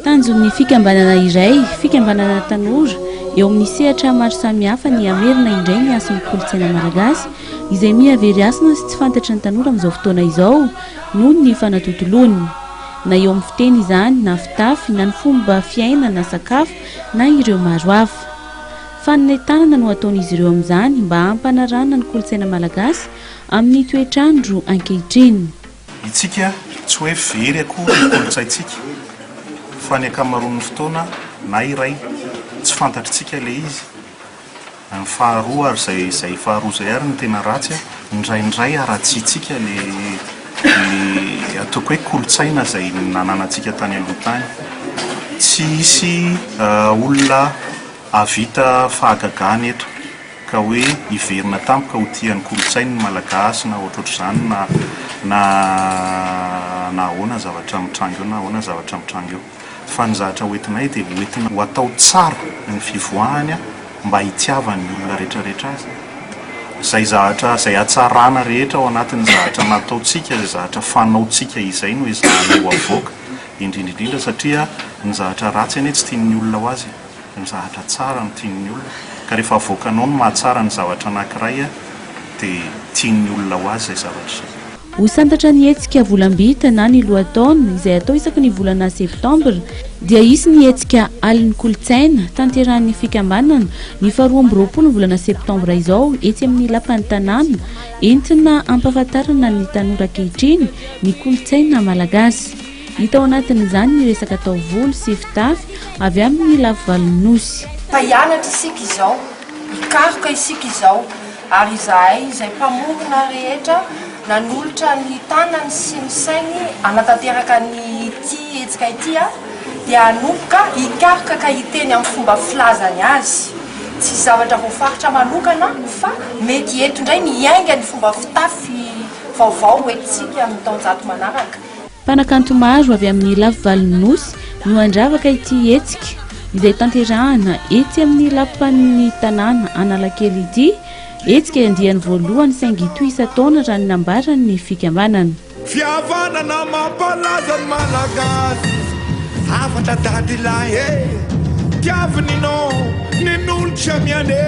Tanjon'ny fikambanana iray, fikambanana tanora, eo amin'ny sehatra maro samihafa ny amerina indray ny asany kolontsaina malagasy izay mihavery asina sy tsy fantatry ny tanora amin'izao fotoana izao noho ny fanatotoloany. Na eo amin'ny fiteny izany, na fitafy, na ny fomba fiaina, na sakafo, na ireo maro hafa. Fanentanana no ataon'izy ireo amin'izany mba hampanarahana ny kolontsaina malagasy amin'ny toetrandro ankehitriny. Itsika tsy hoe very akory ny kolontsaintsika fa ny ankamaroan'ny fotoana na iray tsy fantatritsika le izy. Ny faharoa ary izay faharoa izay ary ny tena ratsy indraindray aratsitsika le ataoko hoe kolontsaina izay nananantsika tany aloha tany. Tsy hisy olona avita fahagagana eto ka hoe hiverina tampoka ho tian'ny kolontsainy malagasy na ohatrohatr'izany na ahoana zavatra mitrango eo na ahoana zavatra mitrango eo. Fa ny zavatra hoentinay dia hoentina ho atao tsara ny fivoahany mba hitiavan'ny olona rehetrarehetra azy. Izay zavatra izay hatsarana rehetra ao anatin'ny zavatra nataontsika, izay zavatra fanaontsika izay no ezahana ho avoaka indrindrindrindra satria ny zavatra ratsy anie tsy tian'ny olona ho azy, ny zavatra tsara no tian'ny olona. Ka rehefa avoakanao no mahatsara ny zavatra anankiray dia tian'ny olona ho azy izay zavatra izay. Ho santatra ny hetsika volambita na ny lohataona izay atao isaky ny volana septambra dia isy ny hetsika alin'ny kolontsaina tanterahan'ny fikambanana ny 12 volana septambra izao etsy amin'ny lapan'ny tanàna entina ampahafantarana ny tanora ankehitriny ny kolontsaina malagasy. Hita ao anatin'izany ny resaka taovolo sy fitafy avy amin'ny lafivalon'ny nosy. Mpahianatra isika izao, hikaroka isika izao ary izahay izay mpamorona rehetra nanolotra ny tanany sy ny sainy anatanteraka ny ity hetsika ity dia hanomboka hikaroka ka hiteny amin'ny fomba filazany azy. Tsy zavatra voafaritra manokana fa mety eto indray miainga ny fomba fitafy vaovao entsika amin'ny taonjato manaraka. Mpanakanto maro avy amin'ny lafivalon'ny nosy no andravaka ity hetsika izay tanterahana etsy amin'ny lapan'ny tanàna Analakely ity. Hetsika andiany voalohany saingy toisa-taona raha ny nambaran'ny fikambanana. Fihavanana mampalaza ny malagasy afatra dady lahy tiavininao ny nolotra miane